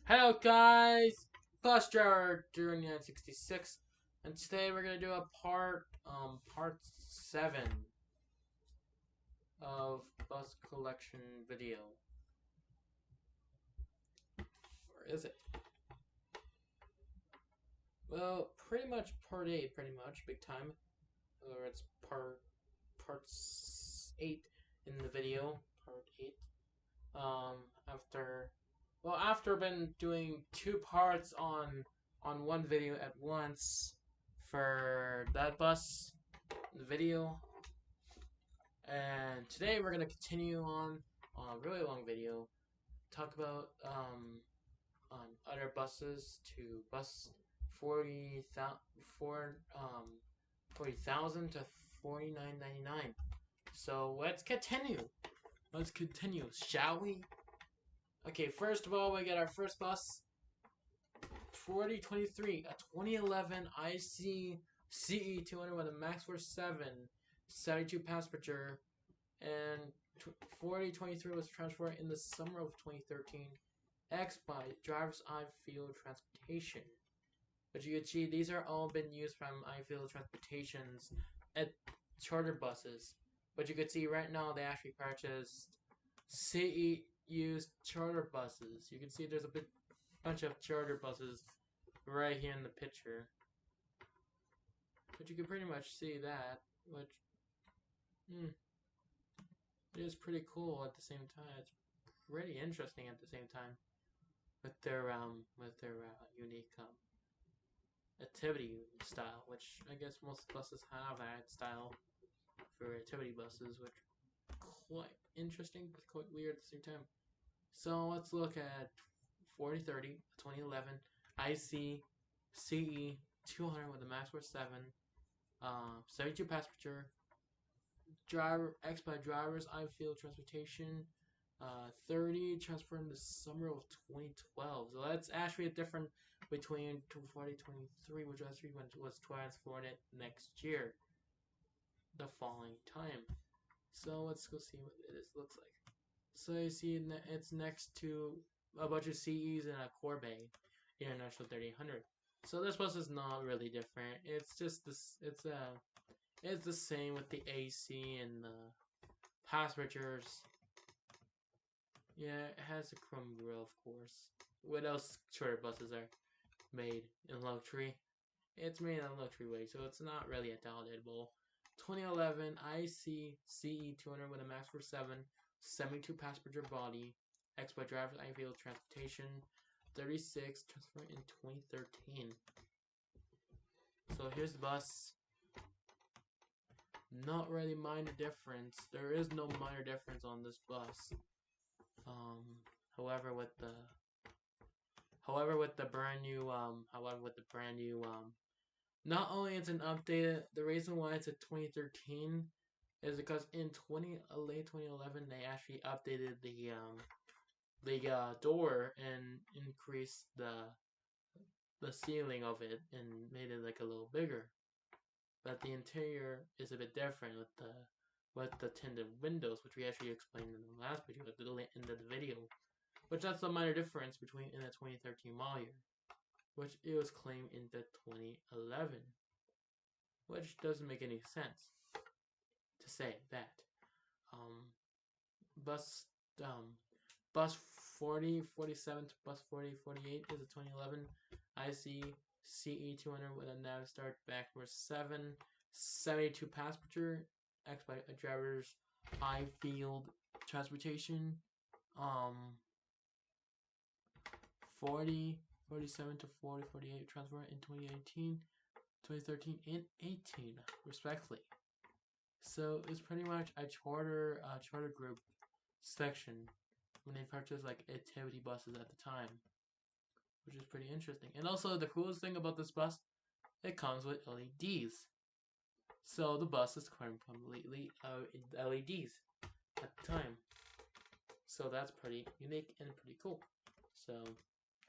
Hello guys, Bus Driver during 966, and today we're gonna do a part 7 of bus collection video. Or is it? Well, pretty much part 8, pretty much, big time. Or it's part 8 in the video, part 8. After been doing 2 parts on one video at once for that bus video, and today we're gonna continue on a really long video, talk about on other buses to bus 40,000 to 49.99. So let's continue. Shall we? Okay, first of all, we get our first bus, 4023, a 2011 IC CE 200 with a max force 7, 72 passenger, and 4023 was transported in the summer of 2013, X by Driver's Eye Field Transportation. But you can see these are all been used from iField Transportations at charter buses. But you can see right now they actually purchased CE used charter buses. You can see there's a bunch of charter buses right here in the picture. But you can pretty much see that, which it is pretty cool at the same time. It's pretty interesting at the same time with their unique activity style, which I guess most buses have that style for activity buses, which quite interesting but quite weird at the same time. So let's look at 4030, 2011 IC CE 200 with a max force 7, 72 passenger, X by Driver's Eye Field Transportation, 30 transferred in the summer of 2012. So that's actually a difference between 4023, which actually was transported next year, the following time. So let's go see what this looks like. So you see it's next to a bunch of CEs and a Corbeil International 3800. So this bus is not really different. It's just this. It's the same with the AC and the passengers. Yeah, it has a chrome grille, of course. What else charter buses are made in luxury? It's made in a luxury way, so it's not really a downloadable. 2011 IC CE 200 with a max for 7, 72 passenger body, X by Driver's Eye Field Transportation, 36 transferred in 2013. So here's the bus. Not really minor difference. There is no minor difference on this bus. However, with the brand new not only it's an updated, the reason why it's a 2013 is because in late 2011 they actually updated the door and increased the ceiling of it and made it like a little bigger. But the interior is a bit different with the tinted windows, which we actually explained in the last video at the end of the video. Which that's the minor difference between in the 2013 model year, which it was claimed in the 2011, which doesn't make any sense to say that. Bus 4047 to bus 4048 is a 2011 IC CE 200 with a nav start backward 7, 72 passenger, X by Driver's Eye Field Transportation, 47 to 48 transfer in 2018, 2013, and 18 respectively. So it's pretty much a charter group section when they purchased like activity buses at the time, which is pretty interesting. And also the coolest thing about this bus, it comes with LEDs. So the bus is completely LEDs at the time. So that's pretty unique and pretty cool. So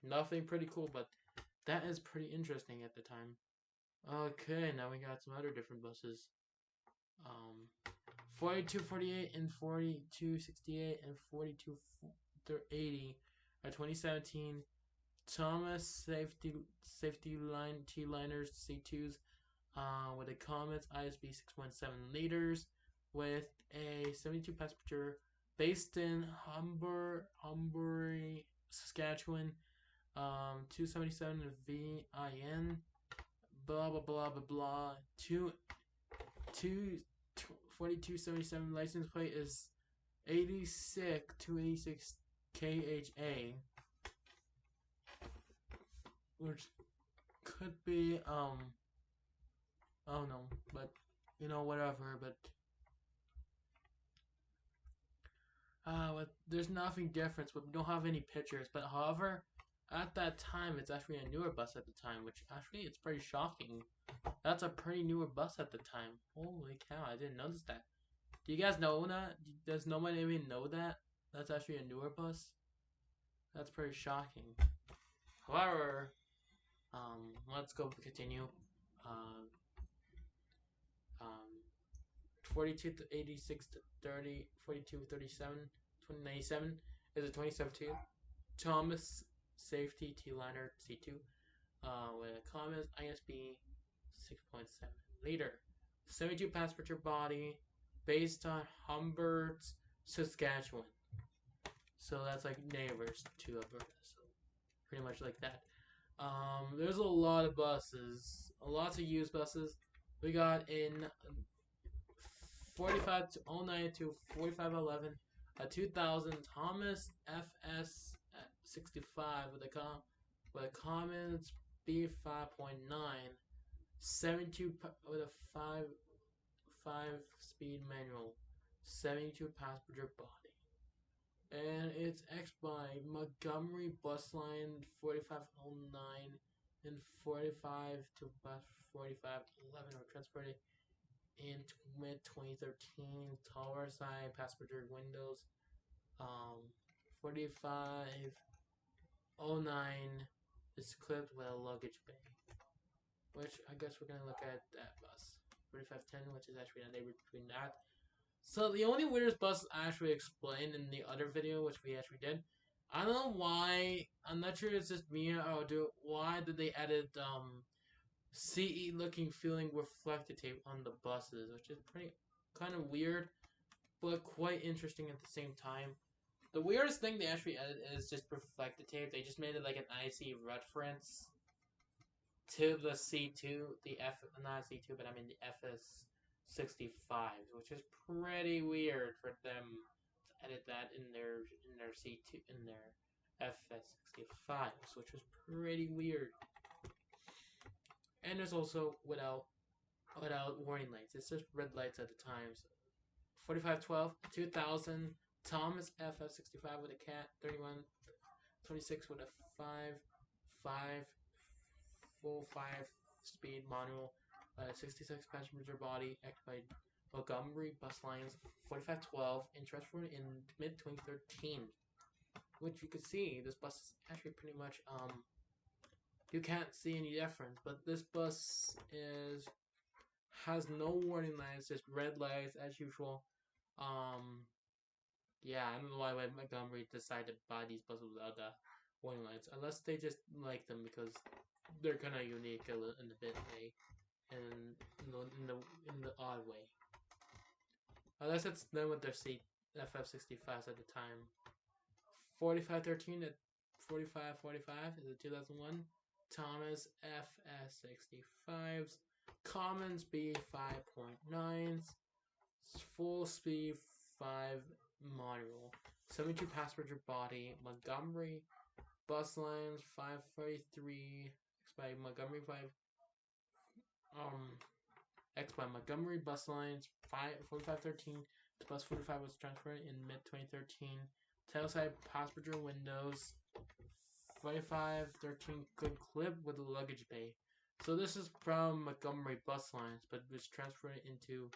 nothing pretty cool, but that is pretty interesting at the time. Okay, now we got some other different buses. 4248 and 4268 and 4280 are 2017 Thomas safety line T-liners C2s with a Comet ISB 6.7 liters with a 72 passenger based in Humbury, Saskatchewan. 277 VIN, blah blah blah blah blah. 4277 license plate is 286 KHA, which could be I don't know, but whatever. But there's nothing different, but we don't have any pictures. But however, at that time, it's actually a newer bus at the time, which actually it's pretty shocking. That's a pretty newer bus at the time. Holy cow, I didn't notice that. Do you guys know that? Does nobody even know that? That's actually a newer bus? That's pretty shocking. However, let's go continue. Um, um, 42 to 86 to 30, 42 37, 2097 is a 2017 Thomas Safety T-Liner C2 with a Comet ISB 6.7 liter, 72 passenger body, based on Humbury, Saskatchewan. So that's like neighbors to Alberta. So pretty much like that. There's a lot of buses, lots of used buses. We got in 4509 to 4511 a 2000 Thomas FS 65 with a Comet B5.9, 72 with a 5 speed manual, 72 passenger body, and it's X by Montgomery Bus Line 4509 and 45 to bus 4511 were transported in mid 2013. Taller side passenger windows. 4509 is equipped with a luggage bay, which I guess we're gonna look at that bus. 4510, which is actually a neighbor between that. So the only weirdest bus I actually explained in the other video, which we actually did. I don't know why. I'm not sure it's just me or why did they added CE looking feeling reflective tape on the buses, which is pretty kind of weird, but quite interesting at the same time. The weirdest thing they actually added is just reflective tape. They just made it like an IC reference to the C2, the not C2, but I mean the FS65, which is pretty weird for them to edit that in their C2 in their FS65s, which was pretty weird. And it's also without warning lights. It's just red lights at the times. 4512, 2000 Thomas FF65 with a cat, 3126 with a 5 speed manual, 66 passenger body, by Montgomery Bus Lines, 4512, and transferred in mid 2013. Which you can see, this bus is actually pretty much you can't see any difference, but this bus has no warning lights, just red lights as usual. Yeah, I don't know why Montgomery decided to buy these buses without the warning lights, unless they just like them because they're kind of unique in a bit way, and in the odd way. Unless it's them with their FF65s at the time. 4513 at 4545 is a 2001 Thomas FS65s, Commons B5.9s, full speed 5 manual, 72 passenger body, Montgomery Bus Lines 543 X by Montgomery Bus Lines 4513 to bus 45 was transferred in mid 2013. Tailside passenger windows 4513 good clip with a luggage bay. So this is from Montgomery Bus Lines, but it's transferred into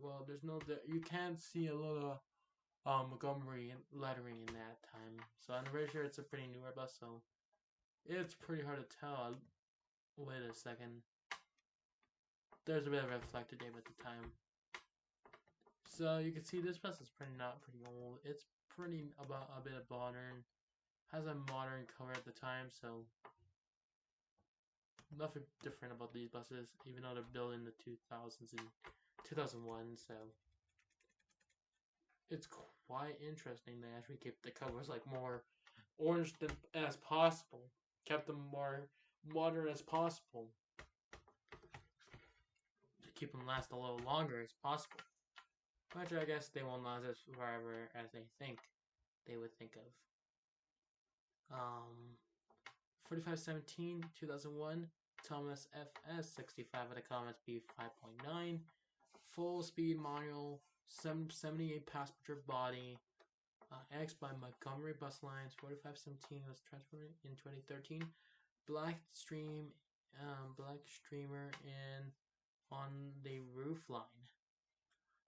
well, there's no, you can't see a lot of Montgomery lettering in that time. So I'm pretty sure it's a pretty newer bus, so it's pretty hard to tell. Wait a second. There's a bit of reflected tape at the time. So you can see this bus is pretty old. It's pretty about a bit of modern. has a modern cover at the time, so nothing different about these buses, even though they're built in the 2000s and 2001. So it's quite interesting. They actually kept the covers like more orange as possible, kept them more modern as possible to keep them last a little longer as possible. Which I guess they won't last as forever as they would think of. 4517 2001 Thomas FS 65 with a Comet speed 5.9, full speed manual, 78 passenger body. X by Montgomery Bus Lines. 4517 was transported in 2013. Black streamer and on the roof line.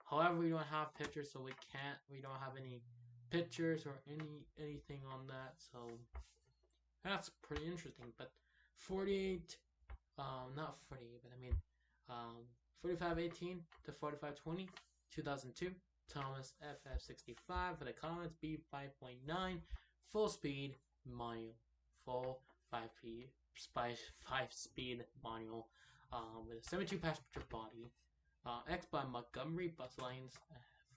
However, we don't have pictures, so we don't have any pictures or anything on that, so that's pretty interesting. But 48, not 48, but I mean, 4518 to 4520, 2002. Thomas FF65 with a Comet speed 5.9, full speed manual, full 5-speed manual, with a 72 passenger body. X by Montgomery Bus Lines,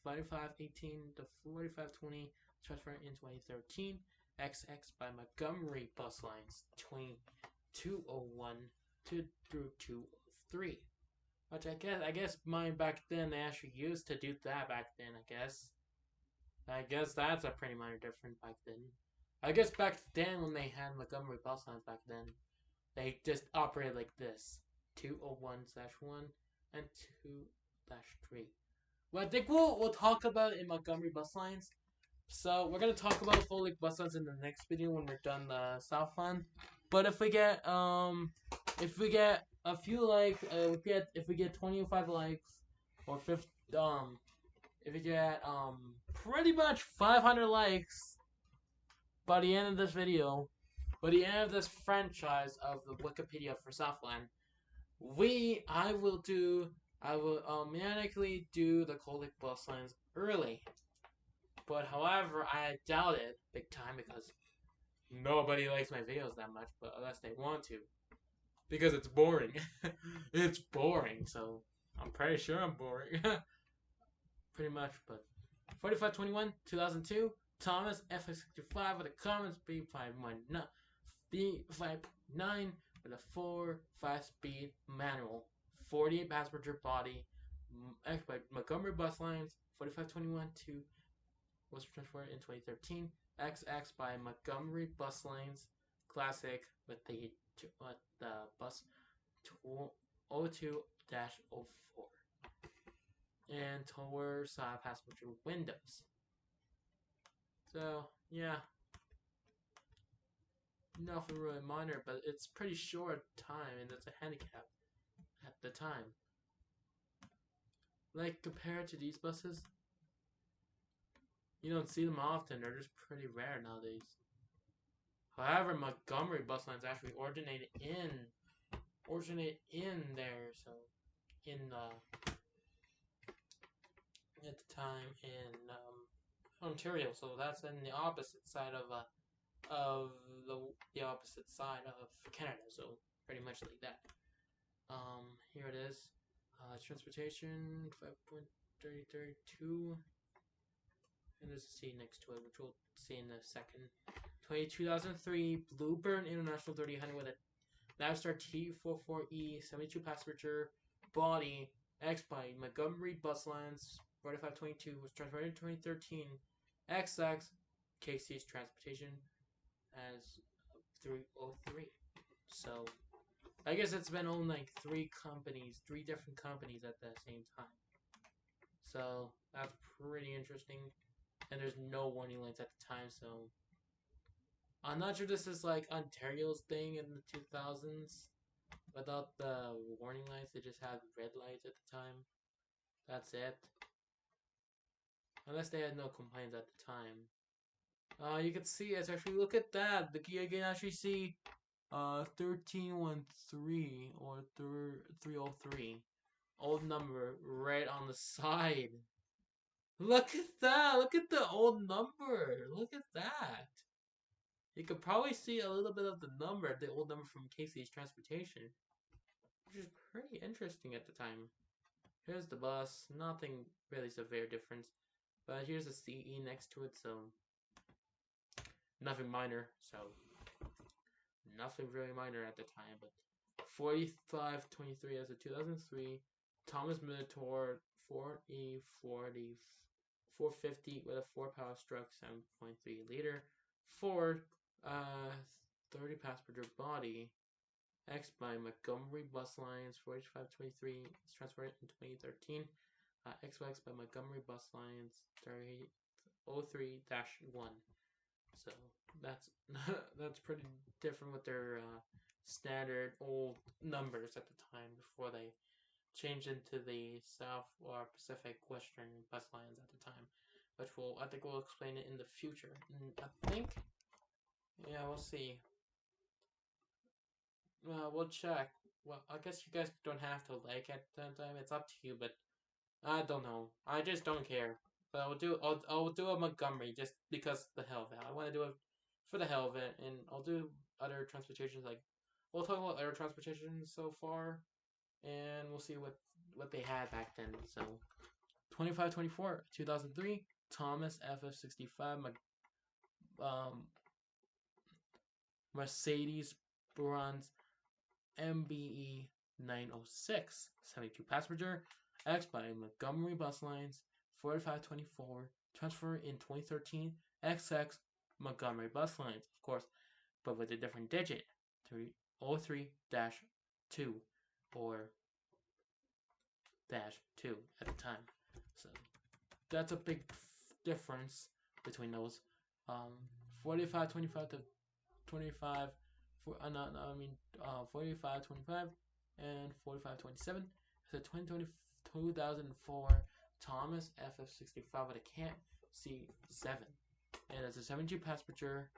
4518 to 4520, transferred in 2013. XX by Montgomery Bus Lines, 2201 through 203. Which I guess mine back then, they actually used to do that back then, I guess that's a pretty minor difference back then. I guess back then when they had Montgomery Bus Lines back then, they just operated like this. 201/1 and 2-3. Well, I think we'll talk about it in Montgomery Bus Lines. So we're gonna talk about full length bus lines in the next video when we're done the Southland. But if we get a few likes, if we get 25 likes or 50, if we get pretty much 500 likes by the end of this video, by the end of this franchise of the Wikipedia for Southland, I will automatically do the cold lake bus lines early. But however, I doubt it big time because nobody likes my videos that much, but unless they want to. Because it's boring. It's boring, so I'm pretty sure I'm boring. Pretty much, but 4521, 2002, Thomas F65 with a Comet speed 5.9 with a 5-speed manual, 48 passenger body, X by Montgomery Bus Lines, 4521 was transferred in 2013. XX by Montgomery Bus Lines, classic with the bus 02-04 and tower side passenger windows. So yeah, nothing really minor, but it's pretty short time, and it's a handicap at the time. Like compared to these buses, you don't see them often. They're just pretty rare nowadays. However, Montgomery Bus Lines actually originate in there, so at the time in Ontario, so that's in the opposite side of the opposite side of Canada, so pretty much like that. Here it is. Transportation 5.3032. And there's a C next to it, which we'll see in a second. 2003 Bluebird International 3000 with a Navistar T44E 72 passenger body. X by Montgomery Bus Lines 4522 was transferred in 2013. XX KC's Transportation as 303. So I guess it's been owned like three different companies at the same time. So that's pretty interesting. And there's no warning lights at the time, so I'm not sure this is like Ontario's thing in the 2000s. Without the warning lights, they just had red lights at the time. That's it. Unless they had no complaints at the time. You can see, it's actually, look at that. You can actually see 1313 or 303. Old number right on the side. Look at that! Look at the old number! Look at that! You could probably see a little bit of the old number from Casey's Transportation, which is pretty interesting at the time. Here's the bus, nothing really severe difference, but here's a CE next to it, so nothing minor, so nothing really minor at the time, but 4523 as a 2003 Thomas Minotaur 4E40 450 with a 4 power stroke 7.3 liter Ford 30 passenger body X by Montgomery Bus Lines 4523 transferred in 2013 XX by Montgomery Bus Lines 03-1. So that's that's pretty different with their standard old numbers at the time before they changed into the South or Pacific Western bus lines at the time, which I think we'll explain it in the future. And I think, yeah, we'll see. We'll check. Well, I guess you guys don't have to like at that time. It's up to you, but I don't know. I just don't care. But I'll do a Montgomery just because the hell of it. I want to do it for the hell of it, and I'll do other transportations. Like we'll talk about other transportations so far, and we'll see what they had back then. So 2524 2003 Thomas FF65 Mercedes Bronze MBE 906 72 passenger X by Montgomery Bus Lines 4524 transfer in 2013 XX Montgomery Bus Lines, of course, but with a different digit 303-2 or -2 at the time. So that's a big difference between those. 4525 to 25 for no, I mean 4525 and 4527. It's a 2004 Thomas FF65 with a Camp C7, and it's a 72 passenger,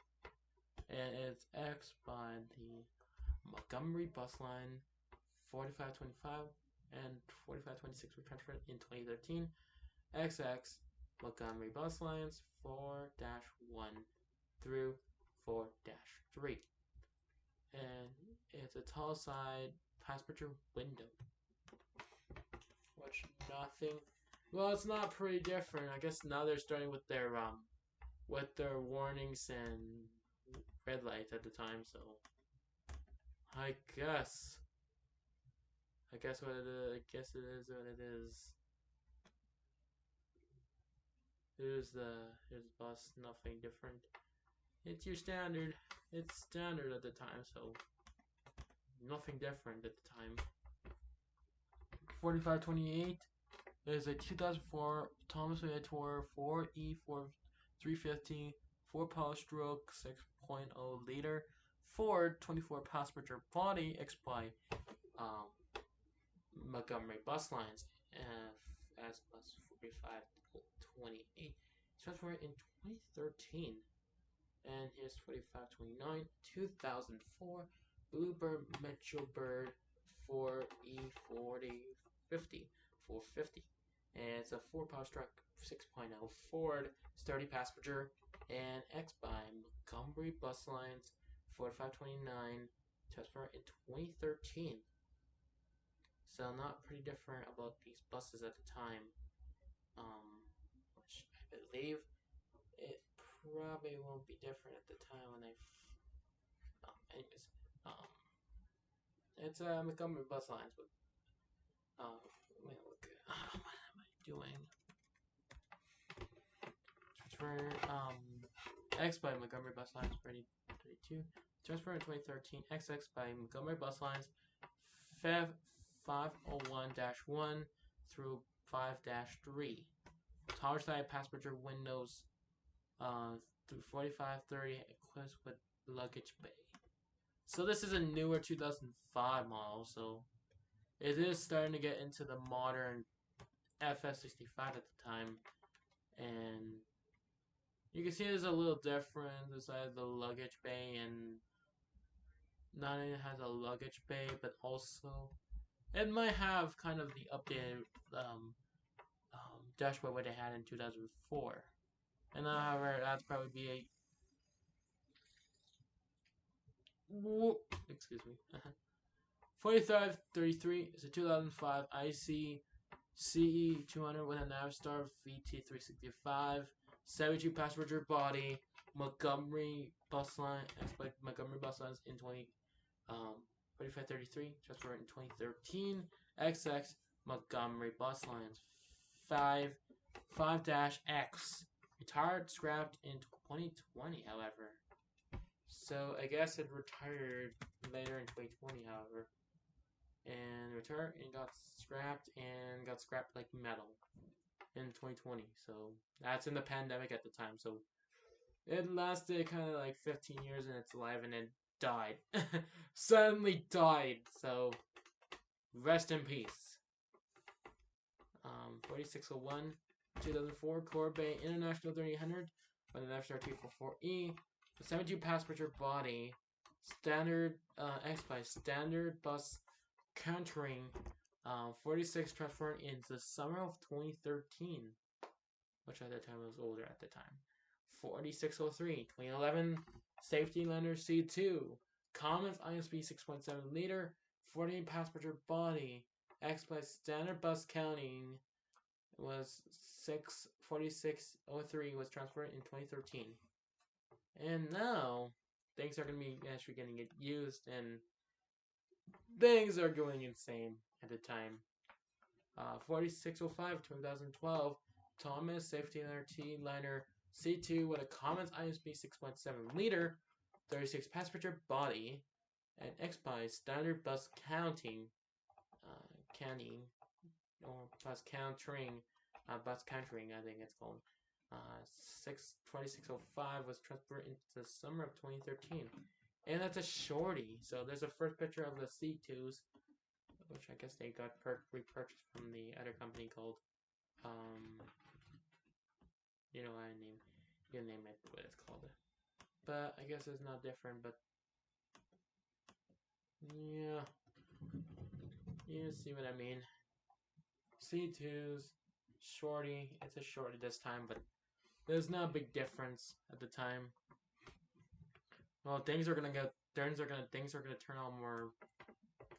and it's X by the Montgomery Bus Line 4525 and 4526 were transferred in 2013. XX Montgomery Bus Lines 4-1 through 4-3. And it's a tall side passenger window. Which nothing. Well, it's not pretty different. I guess now they're starting with their warnings and red lights at the time. So I guess what it is. I guess it is what it is. Here's the bus. Nothing different. It's your standard. It's standard at the time, so nothing different at the time. 4528 is a 2004 Thomas Minotaur 4E4 350 4 power stroke 6.0 liter Ford 24 passenger body X by Montgomery Bus Lines as bus 4528 transferred in 2013. And here's 4529 2004 Bluebird Metrobird 4E40 450. And it's a 4 power stroke 6.0 Ford 30 passenger and X by Montgomery Bus Lines 4529 transfer in 2013. So not pretty different about these buses at the time. Which I believe it probably won't be different at the time when they. Anyways, it's Montgomery Bus Lines, but let me look. What am I doing? Transfer X by Montgomery Bus Lines 32. Transfer in 2013. XX by Montgomery Bus Lines 501-1 through 5-3. Tower side passenger windows through 4530 equipped with luggage bay. So this is a newer 2005 model, so it is starting to get into the modern FS65 at the time, and you can see there's a little difference inside the luggage bay, and not only has a luggage bay, but also it might have kind of the updated dashboard what they had in 2004. And however, that'd probably be excuse me. 4533 is a 2005 IC CE 200 with a Navistar VT365, 72 passenger body, Montgomery bus line, expect Montgomery bus lines in 4533, transfer in 2013, XX Montgomery bus lines 5-X, retired, scrapped in 2020, however. So I guess it retired later in 2020, however. And retired and got scrapped like metal in 2020. So that's in the pandemic at the time. So it lasted kind of like 15 years in its life and then died. Suddenly died. So rest in peace. 4601 2004 Corbeil International 3800 by the Navistar T44E. 72 passenger body, standard X-Bike, standard bus countering, 46 transferred in the summer of 2013, which at the time was older at the time. 4603 2011 Safety Liner C2, Cummins ISB 6.7 liter, 14 passenger body, X-Bike standard bus counting was 4603 was transferred in 2013. And now, things are going to be actually getting it used, and things are going insane at the time. 4605 2012, Thomas Safety Liner T-Liner C2 with a Cummins ISB 6.7 liter, 36 passenger body, and X-Bike standard bus counting, or bus countering, I think it's called. 2605 was transferred into the summer of 2013, and that's a shorty. So there's a first picture of the C2s, which I guess they got repurchased from the other company called, you know, you name it what it's called, but I guess it's not different. But yeah, you see what I mean. C2s, shorty. It's a shorty this time, but there's not a big difference at the time. Well, things are gonna turn out more,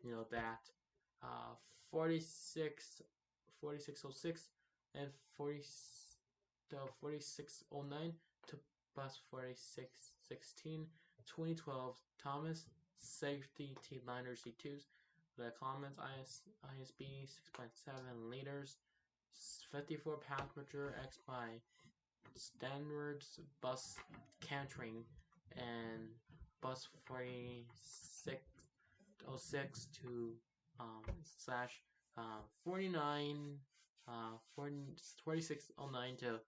you know, that. 4606 and 4609 to bus 4616, 2012 Thomas Safety T-Liner C2s, the Cummins ISB 6.7 liters, 54 passenger X-Bike standards bus cantering, and bus 4606 to slash 4609 to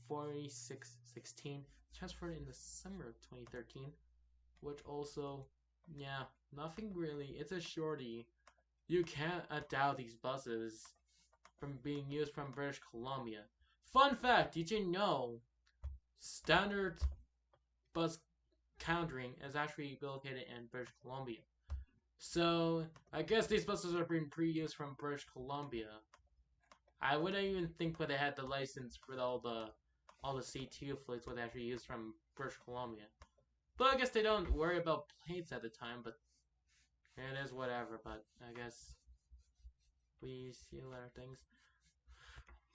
4616, transferred in the summer of 2013, which also, yeah, nothing really. It's a shorty. You can't doubt these buses from being used from British Columbia. Fun fact, did you know standard bus countering is actually located in British Columbia? So I guess these buses are being pre-used from British Columbia. I wouldn't even think when they had the license for all the C2 fleets would actually use from British Columbia. But I guess they don't worry about plates at the time, but it is whatever. But I guess we see a lot of things.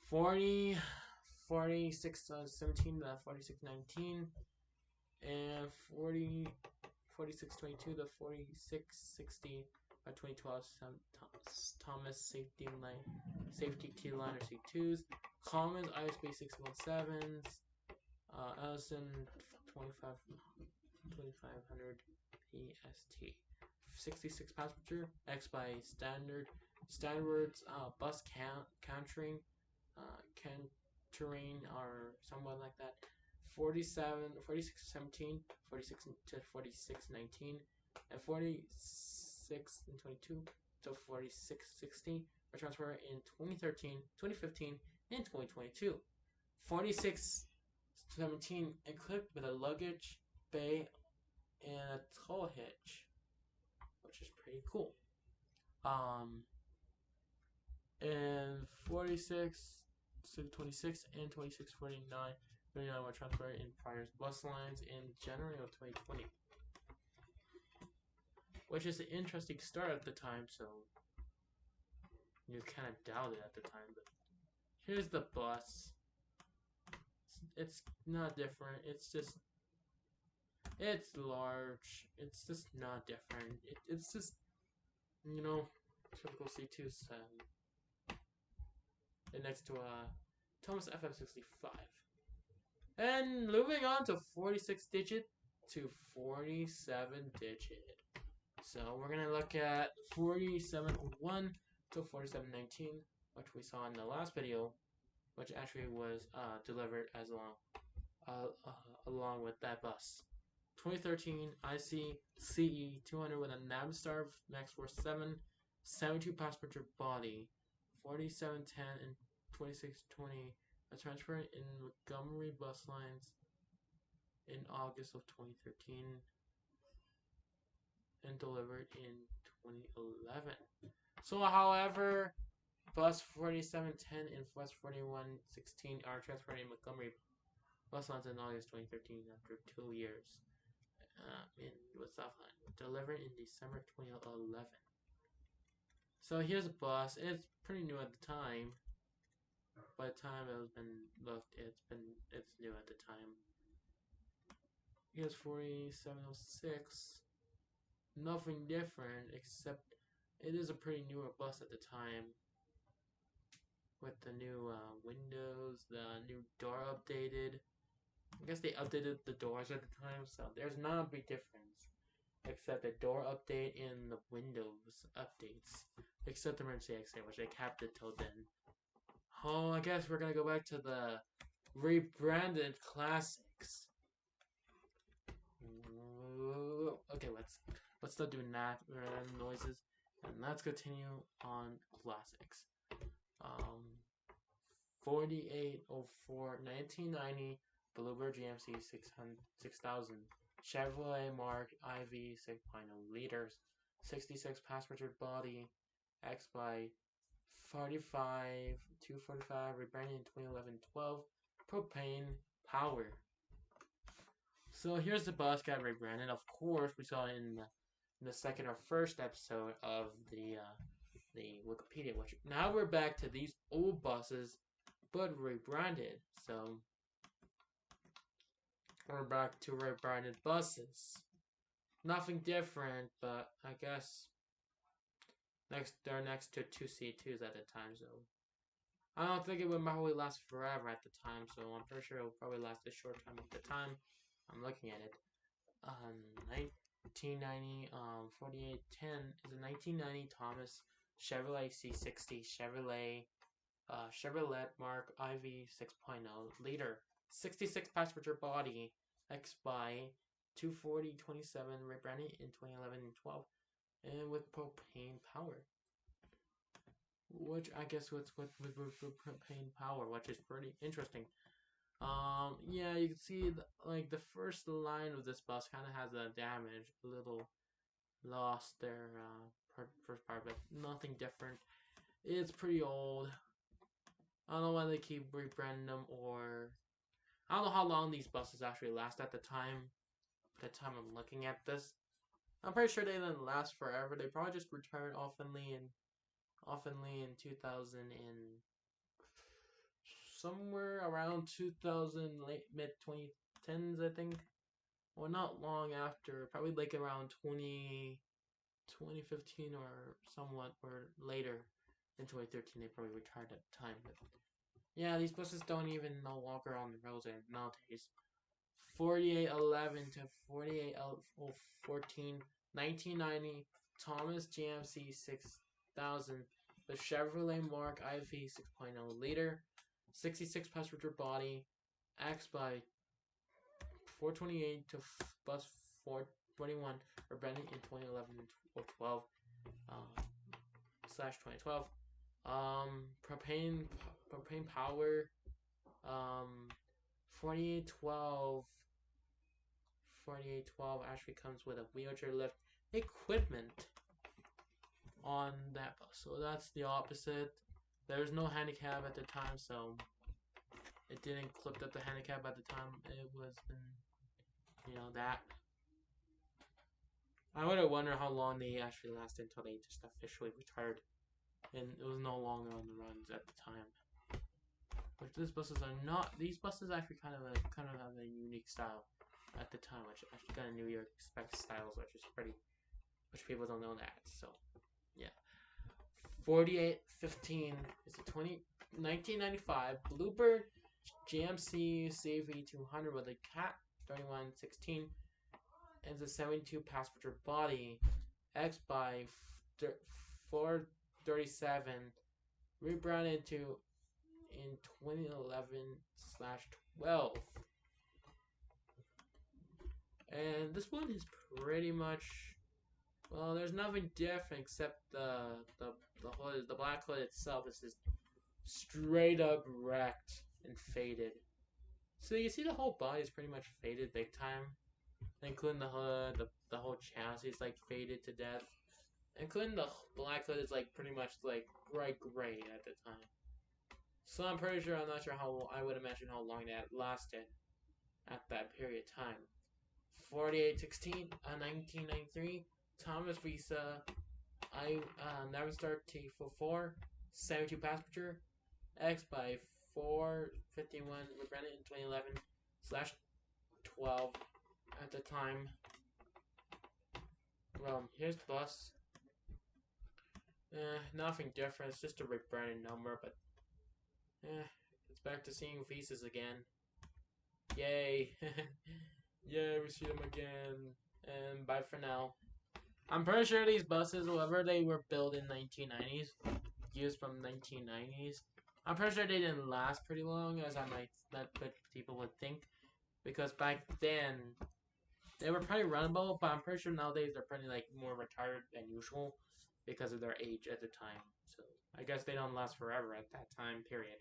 4617 to 4619, and 4622 to 4660 by 2012 Thomas Safety T-Liner C2s, Cummins ISB 617s, Ellison 2500 PST, 66 passenger X-Bike standards bus countering, cantering or somewhat like that. 4617, 46 to 4619, and 46 and 22 to 4660 were transferred in 2013, 2015, and 2022. 4617 equipped with a luggage bay and a tow hitch, which is pretty cool. And 4626 and 2649 were transferred in prior bus lines in January of 2020. which is an interesting start at the time, so you kind of doubt it at the time, but here's the bus. It's not different, it's large, it's just not different, it's just, you know, typical C2 next to a Thomas FM65. And moving on to 46 digit to 47 digit. So we're going to look at 4701 to 4719, which we saw in the last video, which actually was delivered as along with that bus. 2013 IC CE 200 with a Navistar Max Force 7, 72 passenger body, 4710 and 2620. A transfer in Montgomery bus lines in August of 2013 and delivered in 2011. So, however, bus 4710 and bus 4116 are transferred in Montgomery bus lines in August 2013 after 2 years with Southland, delivered in December 2011. So here's a bus. It's pretty new at the time. By the time it has been looked, it's new at the time. Here's 4706. Nothing different except it is a pretty newer bus at the time. With the new windows, the new door updated. I guess they updated the doors at the time, so there's not a big difference. Except the door update and the windows updates. Except the emergency exit, which they kept it till then. Oh, I guess we're gonna go back to the rebranded classics. Okay, let's stop doing that noises, and let's continue on classics. 4804 1990 Bluebird GMC 6000 Chevrolet Mark IV 6.0 liters 66 passenger body X by 245 rebranded in 2011-12 propane power. So here's the bus got rebranded. Of course, we saw it in the second or first episode of the Wikipedia. Which now we're back to these old buses, but rebranded. So we're back to rebranded buses. Nothing different, but I guess they're next to 2C2s at the time, so I don't think it would probably last forever at the time, so I'm pretty sure it'll probably last a short time at the time. I'm looking at it. 1990, 4810 is a 1990 Thomas Chevrolet C60 Chevrolet Mark IV 6.0 liter 66 passenger body X by 24027 rebranded in 2011-12 and with propane power. Which I guess with propane power, which is pretty interesting. Yeah, you can see the first line of this bus kind of has a damage, a little lost their first part, but nothing different. It's pretty old. I don't know why they keep rebranding them, or I don't know how long these buses actually last at the time. At the time I'm looking at this, I'm pretty sure they didn't last forever. They probably just retired oftenly in 2000 and somewhere around 2000, late mid 2010s, I think. Or not long after, probably like around 2015 or somewhat or later in 2013. They probably retired at the time. But yeah, these buses don't even no longer on the roads nowadays. 4811 to 4814 1990 Thomas GMC 6000 the Chevrolet Mark IV 6.0 liter 66 passenger body X by 428 to bus 421 rebranded in 2011 or 12 slash 2012. Propane power 4812 actually comes with a wheelchair lift equipment on that bus, so that's the opposite. There's no handicap at the time, so it didn't clip up the handicap at the time. It was, that. I would have wondered how long they actually lasted until they just officially retired, and it was no longer on the runs at the time. Which these buses are not. These buses actually kind of have a unique style at the time, which actually kind of New York spec styles, which is pretty, which people don't know that. So, yeah. 4815 is a 1995 Bluebird GMC CV 200 with a Cat 3116 and a 72 passenger body. X by 437, rebranded to in 2011/12. And this one is pretty much, well, there's nothing different except the hood. The black hood itself is just straight up wrecked and faded. So you see the whole body is pretty much faded big time, including the hood. The whole chassis is like faded to death, including the black hood is like pretty much like bright gray at the time. So I'm pretty sure, I'm not sure how, I would imagine how long that lasted at that period of time. 4816, 1993, Thomas Visa, Navistar T44, 72 passenger, X by 451, rebranded in 2011/12 at the time. Well, here's the bus. Nothing different, it's just a rebranded number, but it's back to seeing faces again. Yay. Yeah, we see them again. And bye for now. I'm pretty sure these buses, whoever they were built in 1990s, used from 1990s, I'm pretty sure they didn't last pretty long, as people would think, because back then they were pretty runnable, but I'm pretty sure nowadays they're pretty like more retired than usual because of their age at the time. So I guess they don't last forever at that time period.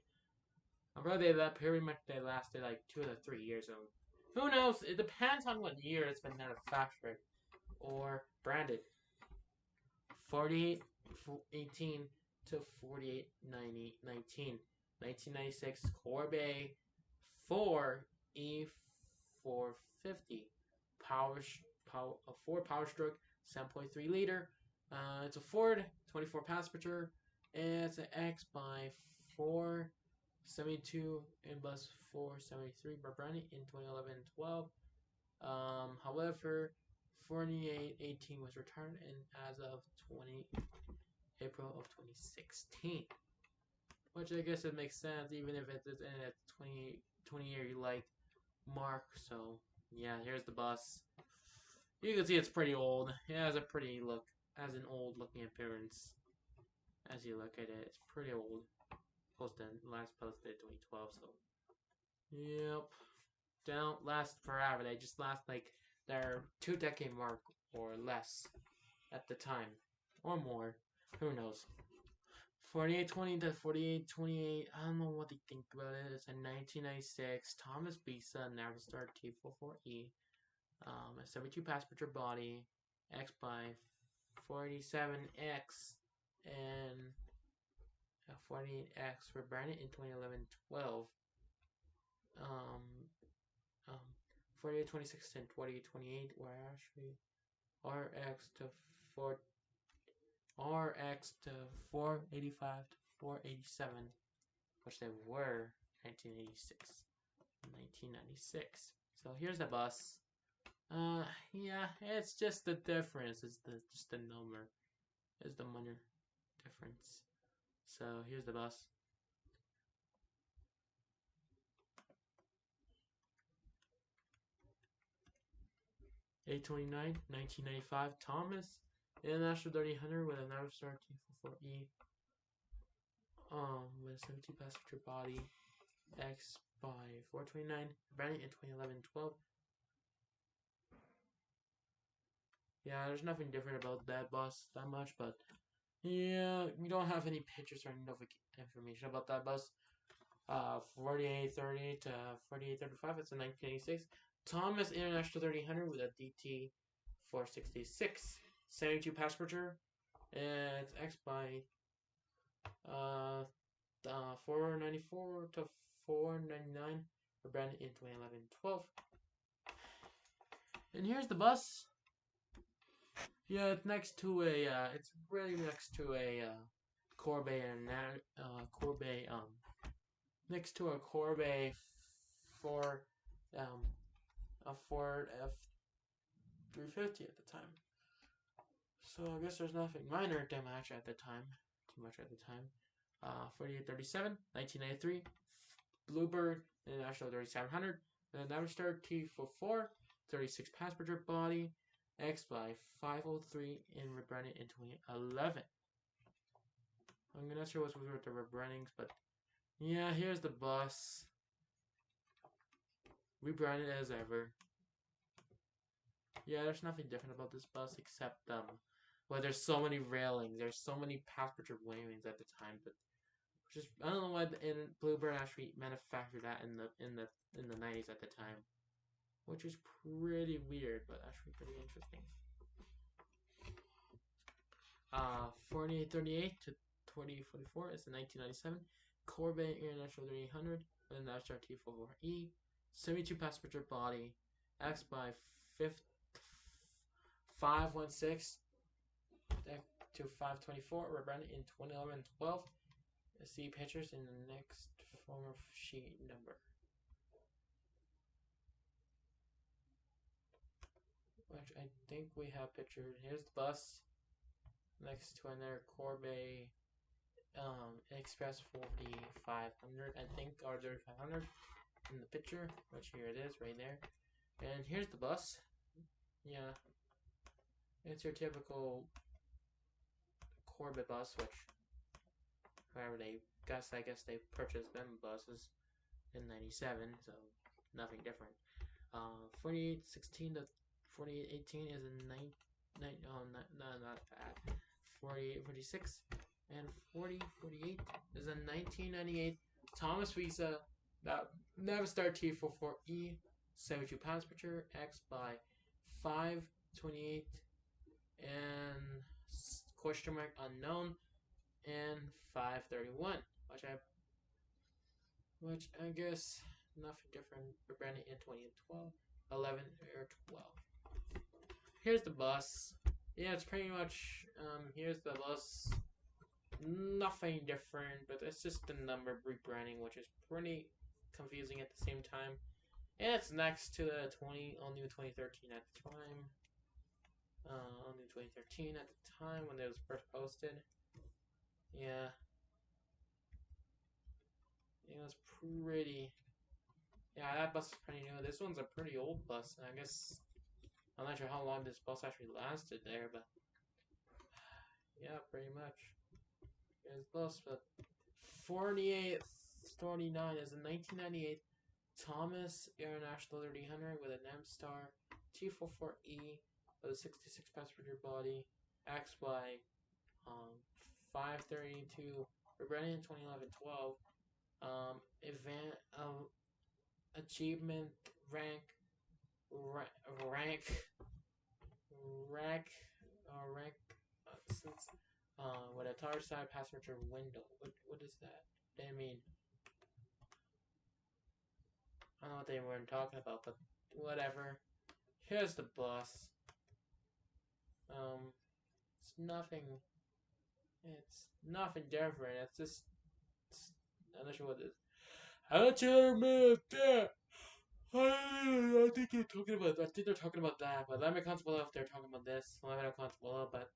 I'm probably that pretty much they lasted like 2 to 3 years. So who knows? It depends on what year it's been manufactured or branded. 4818 to 4819. 1996 Corvette 4E450 a Ford Power Stroke 7.3 liter. It's a Ford 24 passenger, and it's an X by 472 and bus 473 by Brownie in 2011/12. However, 4818 was returned as of April of 2016. Which I guess it makes sense, even if it's in a 20 year like mark. So yeah, here's the bus. You can see it's pretty old. It has a pretty look, has an old looking appearance. As you look at it, it's pretty old. Last posted 2012. So yep, they don't last forever. They just last like their 2-decade mark or less at the time, or more. Who knows? 4820 to 4828. I don't know what they think about it. It's a 1996 Thomas Bisa Navistar T44E. A 72 passenger body, X by 47X, and a 48X for branded in 2011/12. 4826 and 4828 were actually RX to 485 to 487, which they were 1986 and 1996. So here's the bus. Yeah, it's just the difference. It's just the number. Is the minor difference. So here's the bus. $829, 1995 Thomas International 3000 with a Navistar T44E. With a 72 passenger body, X by 429, branded in 2011/12. Yeah, there's nothing different about that bus that much, but yeah, we don't have any pictures or no information about that bus. 4830 to 4835, it's a 1986 Thomas International 3000 with a DT 466, 72 passenger, and it's X by 494 to 499, branded in 2011/12. And here's the bus. Yeah, it's next to a. It's really next to a Corvette and Corvette. Next to a Corvette for um a Ford F-350 at the time. So I guess there's nothing minor damage at the time. Too much at the time. 4837, 1993, Bluebird International 3700, and the Navistar T44, 36 passenger body, X by 503 and rebranded in 2011. I'm not sure what's with the rebrandings, but yeah, here's the bus. Rebranded as ever. Yeah, there's nothing different about this bus except well, there's so many railings, there's so many passenger railings at the time, but just I don't know why Bluebird actually manufactured that in the 90s at the time, which is pretty weird, but actually pretty interesting. 4838 to 2044 is the 1997 Corvette International 3800 with an Navistar T44E, 72 passenger body, X by 516 to 524, rebranded in 2011 and 12. See pictures in the next form of sheet number. Which I think we have pictured. Here's the bus next to another Corvette Express 4500, I think, or 3500 in the picture, which here it is right there. And here's the bus. Yeah, it's your typical Corvette bus, which however I guess they purchased them buses in '97, so nothing different. 4816 to 4818 is a not bad. 4846 and 4048 is a 1998 Thomas Visa that Navistar T44E, 72 passenger, X by 528 and question mark unknown and 531, which I guess nothing different. Rebranded in 2012, 11 or 12. Here's the bus. Yeah, it's pretty much here's the bus. Nothing different, but it's just the number rebranding, which is pretty confusing at the same time. And it's next to the all new 2013 at the time. All new 2013 at the time when it was first posted. Yeah. It was pretty. Yeah, that bus is pretty new. This one's a pretty old bus. I guess I'm not sure how long this bus actually lasted there, but yeah, pretty much. Here's the bus, but 4839 is a 1998 Thomas International 3000 with an Navistar T44E with a 66 passenger body, XY 532, rebranded in 2011-12. Event achievement rank since with a tire side passenger window. What is that? I mean, I don't know what they were talking about, but whatever. Here's the bus. It's nothing. It's nothing different. It's just. I'm not sure what it is. How much you made that? I think they're talking about. I think they're talking about that. But let me comment below if they're talking about this. Let me know comments below. But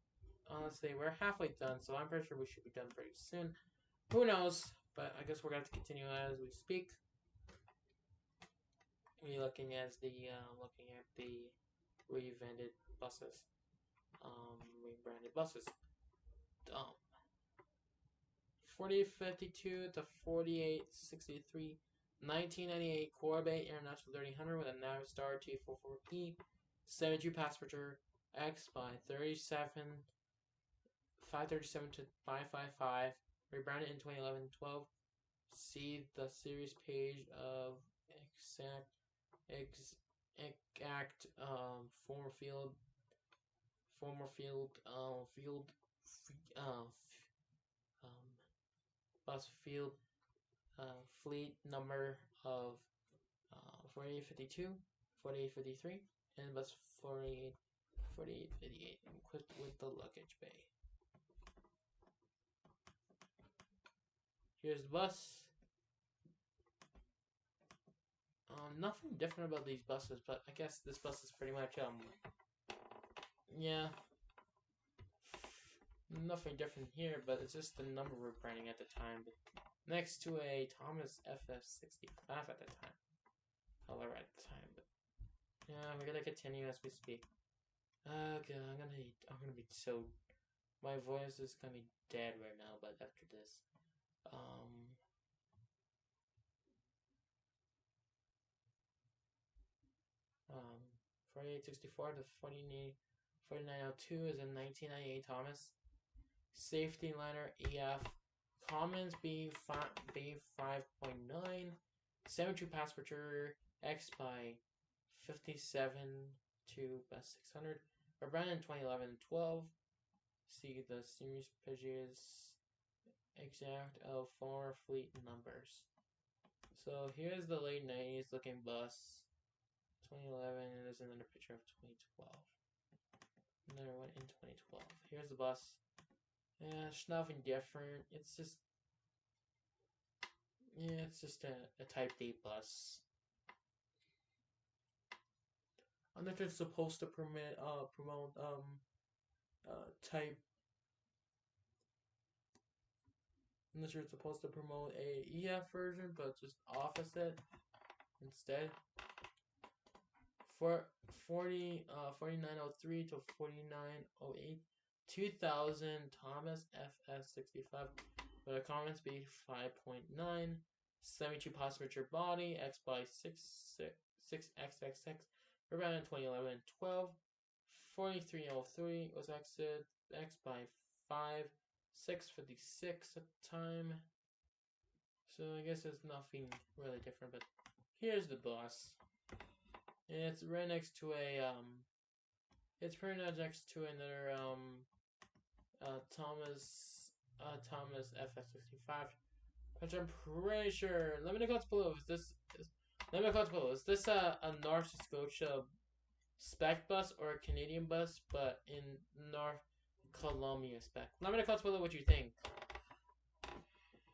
honestly, we're halfway done, so I'm pretty sure we should be done pretty soon. Who knows? But I guess we're gonna have to continue as we speak. We're looking at the rebranded buses. Rebranded buses. 4852 to 4863. 1998 Corvette International 3000 with a Navistar T44E, 72 passenger, X by 537 to 555, rebranded in 2011-12. See the series page of exact former bus field fleet number of 4852, 4853, and bus 4888 and equipped with the luggage bay. Here's the bus. Nothing different about these buses, but I guess this bus is pretty much, yeah. Nothing different here, but it's just the number we're printing at the time. Next to a Thomas FF65 at the time. Color at the time, but yeah, we're gonna continue as we speak. Okay, I'm gonna be so, my voice is gonna be dead right now, but after this, 4864 to 4902 is a 1998 Thomas. Safety liner EF. Commons B5.9. 72 passenger X by 57 to bus 600. Rebranded in 2011-12. See the series pages exact of former fleet numbers. So here's the late 90s looking bus. 2011, and there's another picture of 2012. Another one in 2012. Here's the bus. Yeah, it's nothing different. It's just, yeah, it's just a Type D bus. I'm not just supposed to promote type. I'm not sure it's supposed to promote a EF version, but just opposite instead. For 4903 to 4908, 2000 Thomas FF65 with a common speed 5.9, 72 passenger body, X by 6XXX, around 2011-12, 4303 was exit, X by 5, 656 at the time. So I guess there's nothing really different, but here's the bus. And it's right next to a it's pretty much next to another Thomas FF65, which I'm pretty sure. Let me know comments below. Is this a North Scotia spec bus or a Canadian bus, but in North Columbia spec? Let me know comments below what you think,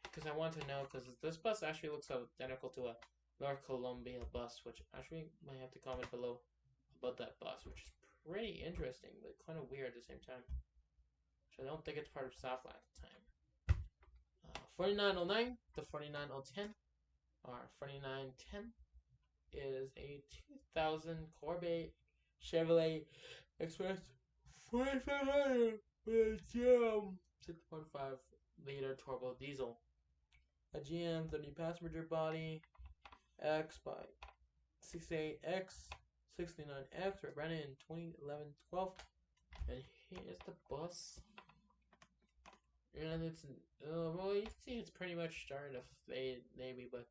because I want to know. Because this bus actually looks identical to a North Columbia bus, which actually might have to comment below about that bus, which is pretty interesting, but kind of weird at the same time. Which I don't think it's part of Southland at the time. 4909 to 49010, or 4910, is a 2000 Corvette Chevrolet Express 4500 with a GM 6.5 liter turbo diesel. A GM 30 passenger body, X by 68X, 69X, rebranded in 2011-12. And here's the bus. And it's, well, you can see it's pretty much starting to fade, maybe, but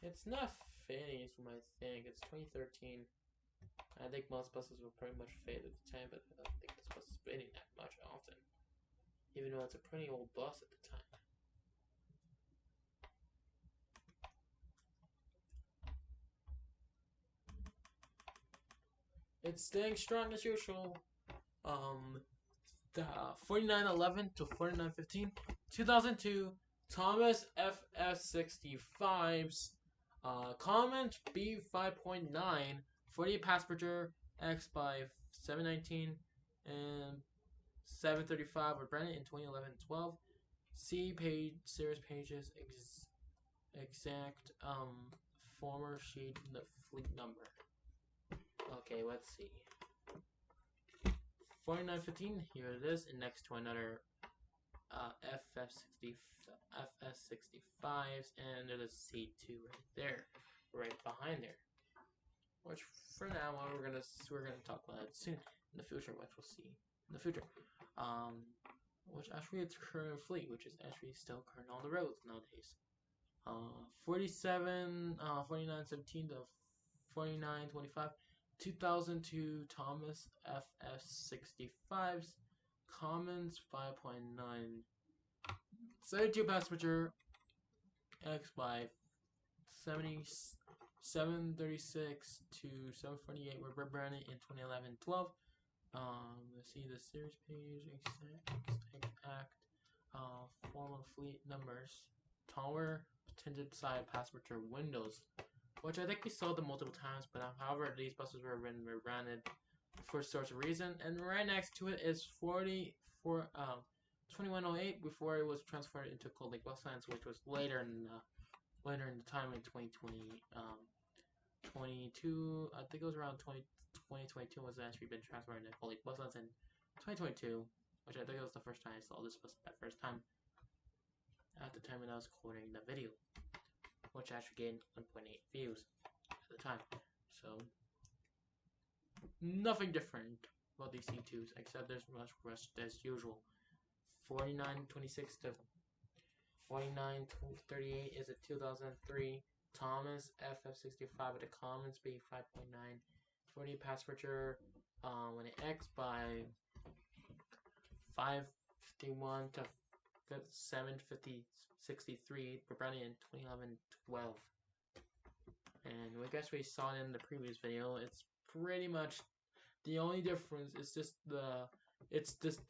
it's not fading, from I think. It's 2013. I think most buses will pretty much fade at the time, but I don't think this bus is fading that much often. Even though it's a pretty old bus at the time. It's staying strong as usual. The 4911 to 4915, 2002 Thomas FF65s, comment B5.9, 48 passenger X by 719 and 735 were branded in 2011-12. See page series pages exact former sheet the fleet number. Okay, let's see. 4915, here it is, and next to another FF65s, and there's a C2 right there, right behind there. Which for now on we're gonna talk about it soon in the future, which we'll see in the future. Which actually it's current fleet, which is actually still current on the roads nowadays. 4917 to 4925. 2002 Thomas FF65s, Commons 5.9, 72 passenger X by 736 to 748 were rebranded in 2011-12. Let's see the series page, exact, formal fleet numbers, taller tinted side passenger windows, which I think we saw them multiple times, but however these buses were rebranded for such a reason. And right next to it is 2108 before it was transferred into Cold Lake Bus Lines, which was later in the time in 22. I think it was around 2022 was actually been transferred into Cold Lake Bus Lines in 2022, which I think it was the first time I saw this bus that first time. At the time when I was recording the video, which actually gained 1.8 views at the time. So nothing different about these C2s except there's much rust as usual. 4926 to 4938 is a 2003 Thomas FF65 with a common speed 5.9, 40 passenger when it X by 551 to 75063 Brownie in 2011-12. And I guess we saw it in the previous video. It's pretty much the only difference is just the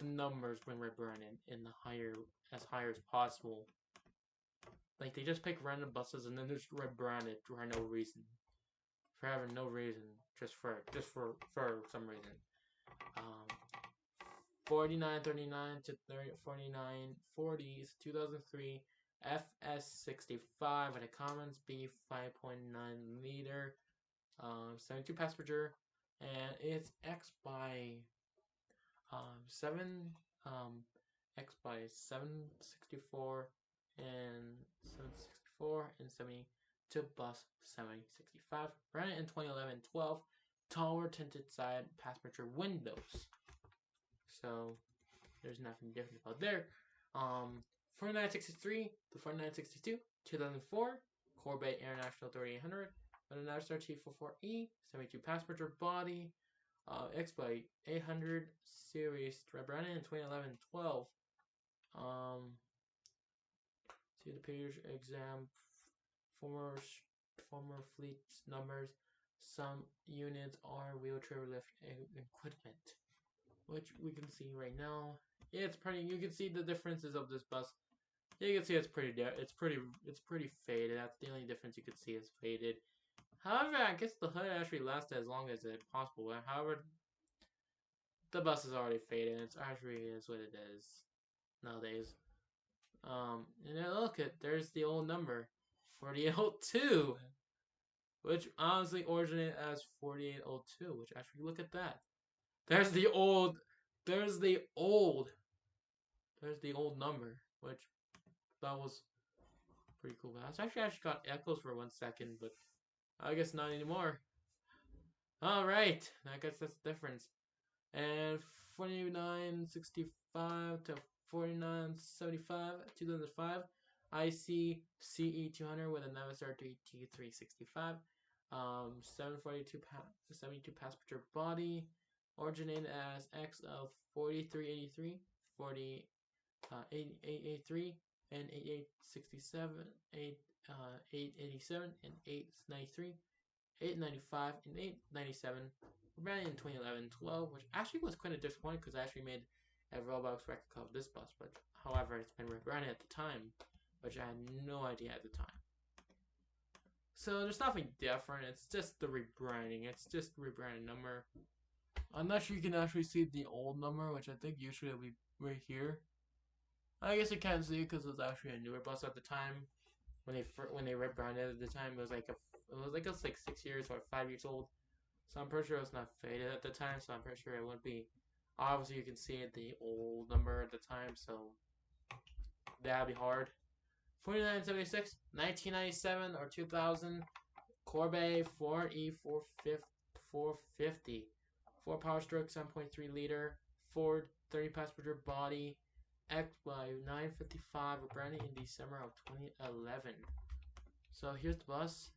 numbers when we're burning in the higher as possible. Like they just pick random buses and then just rebrand it for no reason. For having no reason. Just for some reason. 4939 to 4940 is 2003 FS65 with a common speed 5.9 liter, 72 passenger, and it's X by 764 and 72 bus 765. Ran it in 2011-12. Taller tinted side passenger windows. So there's nothing different about there. 4963 to 4962, 2004, Corvette International 3800, with an SRT44E, 72 passenger body, X by 800 series, ran in 2011-12. See the page exam, former fleet numbers. Some units are wheelchair lift equipment, which we can see right now. It's pretty. You can see the differences of this bus. You can see it's pretty faded. That's the only difference you can see is faded. However, I guess the hood actually lasts as long as it's possible. However, the bus is already faded. It's actually is what it is nowadays. And then look at there's the old number, 4802, which honestly originated as 4802. Which actually look at that. There's the old number, which that was pretty cool. I actually got echoes for 1 second, but I guess not anymore. Alright, I guess that's the difference. And 4965 to 4975, 2005, IC CE200 with a Navistar T365, 72 passenger body, originated as X of 4383, 4883, and 8867, 887, and 893, 895, and 897. Ran in 2011-12, which actually was kind of disappointing because I actually made a Roblox record of this bus, but however, it's been rebranded at the time, which I had no idea at the time. So there's nothing different. It's just the rebranding. It's just the rebranded number. I'm not sure you can actually see the old number, which I think usually will be right here. I guess you can't see it because it was actually a newer bus at the time. When they rebranded at the time, it was like 6 years or 5 years old. So I'm pretty sure it's not faded at the time. So I'm pretty sure it wouldn't be. Obviously, you can see the old number at the time, so that'd be hard. 4976, 1997 or 2000, Corvette 4E450, 4 power stroke, 7.3 liter, Ford 30 passenger body, X by 955, branded in December of 2011. So here's the bus.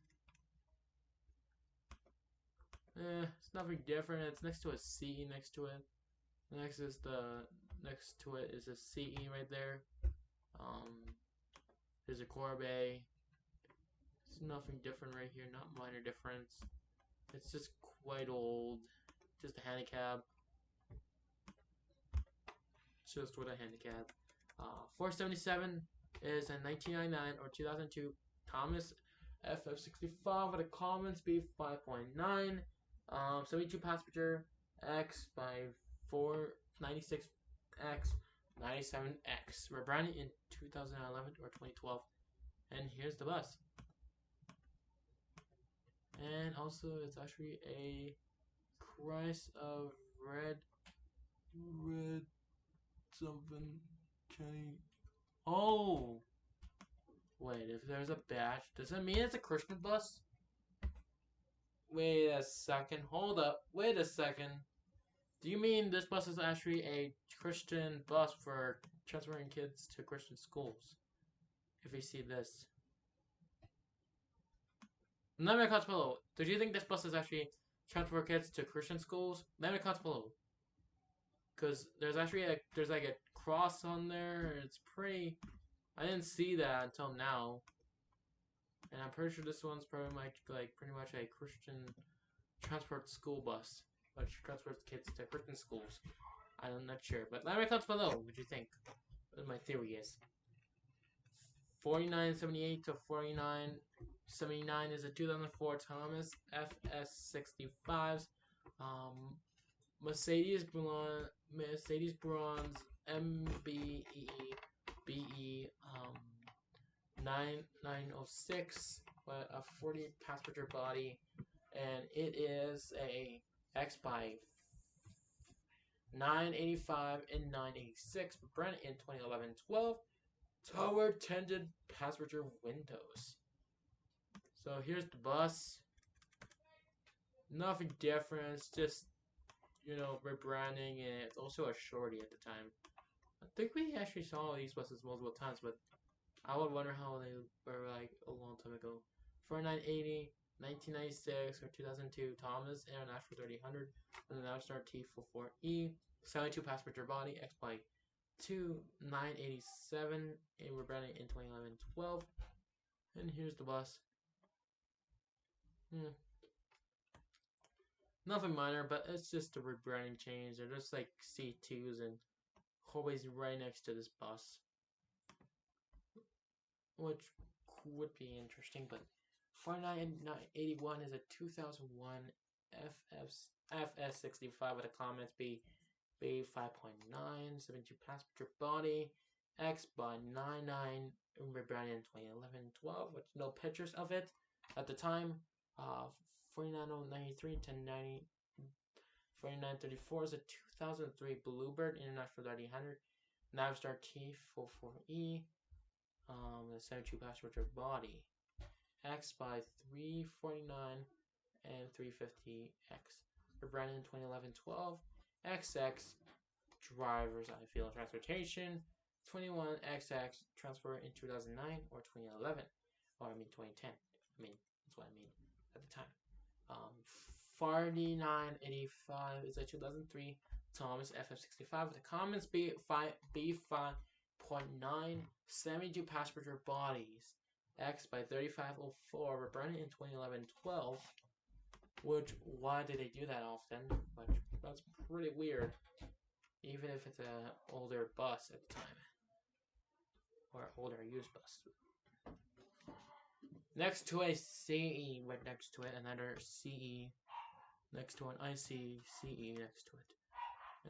It's nothing different. It's next to a C next to it. Next to it is a CE right there. There's a Corvette. It's nothing different right here. Not minor difference. It's just quite old. Just a handicap. just with a handicap. 477 is a 1999 or 2002 Thomas FF65 with a common speed 5.9. 72 passenger X by 496X 97X. Rebranded in 2011 or 2012. And here's the bus. And also, it's actually a price of red something. Kenny. Oh! Wait, if there's a badge, does that mean it's a Christian bus? Wait a second. Hold up. Wait a second. Do you mean this bus is actually a Christian bus for transferring kids to Christian schools? If you see this. Let me comment below. Do you think this bus is actually transfer kids to Christian schools? Let me comment below. Because there's actually there's like a cross on there. It's pretty. I didn't see that until now. And I'm pretty sure this one's probably pretty much a Christian transport school bus, which transports kids to Christian schools. I'm not sure, but let me comment below. What do you think? What my theory is. 4978 to 4979 is a 2004 Thomas FS65s. Mercedes Bronze MBE BE 9906 with a 40 passenger body, and it is a X by 985 and 986, brand in 2011-12. Tower tinted passenger windows. So here's the bus. Nothing different. It's just, you know, rebranding, and it's also a shorty at the time. I think we actually saw these buses multiple times, but I would wonder how they were like a long time ago. 4980, 1996 or 2002 Thomas International 3000 and the Navistar T44E 72 passenger body X by 2987 and we're branding in 2011-12. And here's the bus. Nothing minor, but it's just a rebranding change. They're just like C2s and always right next to this bus, which would be interesting. But 4981 is a 2001 FS65 with a common speed B 5.9, 72 passenger body, X by 99, rebranded in 2011-12 with no pictures of it at the time. 49093 to 4934 is a 2003 Bluebird International 3000 Navistar T44E, the 72 passenger body, X by 349 and 350X. Rebranded in 2011-12. XX drivers I feel transportation 21XX transfer in 2009 or 2011 or 2010. That's what I mean at the time. 4985 is a 2003 Thomas FF65 with a common speed B5.9 72 passenger bodies X by 3504 rebranded in 2011-12. Which, why did they do that often? Which, that's pretty weird. Even if it's an older bus at the time. Or older used bus. Next to a CE, right next to it, another CE. Next to an IC CE next to it.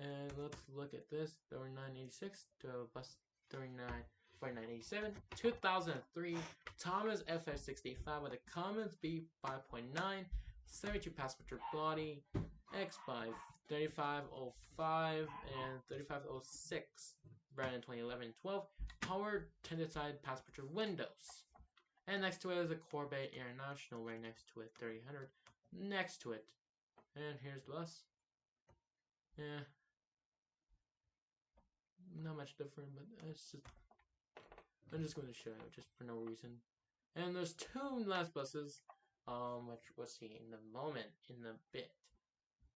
And let's look at this. 3986 to bus 4987. 2003 Thomas FF65 with a common speed 5.9. 72 passenger body, X by 3505 and 3506, brand in 2011-12, powered tinted side passenger windows. And next to it is a Corvette International, right next to it, 3000, next to it. And here's the bus. Yeah. Not much different, but it's just, I'm just going to show you, just for no reason. And there's two last buses. Which we'll see in the moment, in a bit.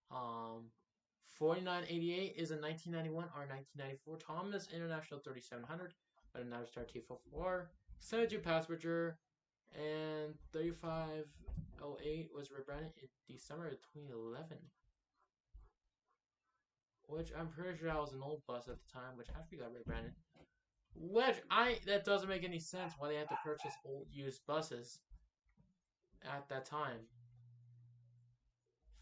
4988 is a 1991 or 1994 Thomas International 3700 with a Navistar T44, 72 passenger, and 3508 was rebranded in December of 2011. which I'm pretty sure that was an old bus at the time, which after got rebranded. That doesn't make any sense why they had to purchase old used buses at that time.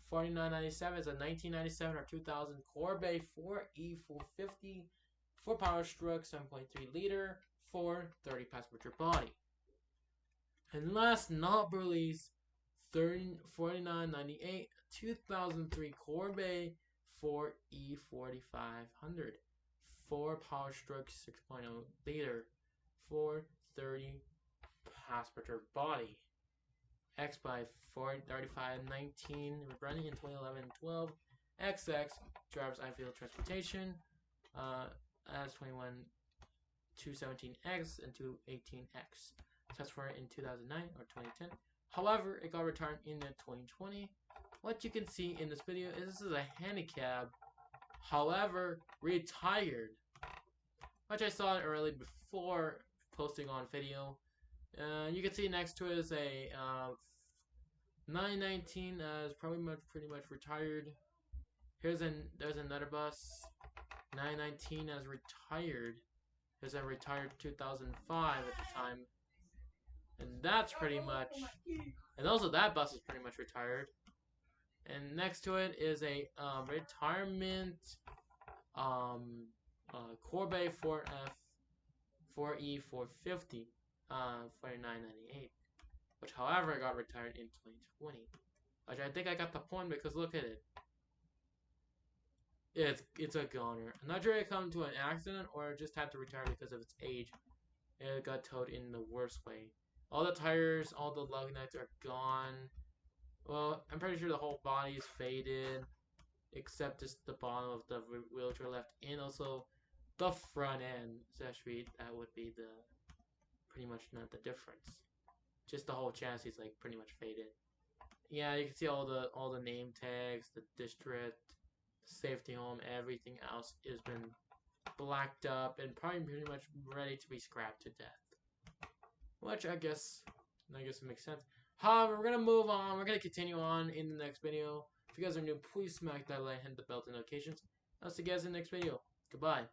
4997 is a 1997 or 2000 Corvette 4E450 4-power stroke 7.3 liter 430 passenger body. And last not least, 4998 2003 Corvette 4E4500 4-power stroke 6.0 liter 430 passenger body. X by 43519, running in 2011-12. XX drives Southland Transportation as 217X and 218X. Test for it in 2009 or 2010. However, it got retired in 2020. What you can see in this video is this is a handicap, however, retired. Which I saw it early before posting on video. You can see next to it is a 919 is pretty much retired. There's another bus, 919 as retired. There's a retired 2005 at the time, and that's pretty much. And also that bus is pretty much retired. And next to it is a retirement Corvette 4E450 $49.98, which however got retired in 2020. Which I think I got the point because look at it. It's a goner. I'm not sure it come to an accident or it just had to retire because of its age. It got towed in the worst way. All the tires, all the lug nuts are gone. Well, I'm pretty sure the whole body is faded, except just the bottom of the wheelchair left, and also the front end. So actually, that would be the pretty much not the difference. Just the whole chassis is like pretty much faded. Yeah, you can see all the name tags, the district, safety home, everything else has been blacked up and probably pretty much ready to be scrapped to death. Which I guess it makes sense. However, we're gonna move on. We're gonna continue on in the next video. If you guys are new, please smack that like, hit the bell notifications. I'll see you guys in the next video. Goodbye.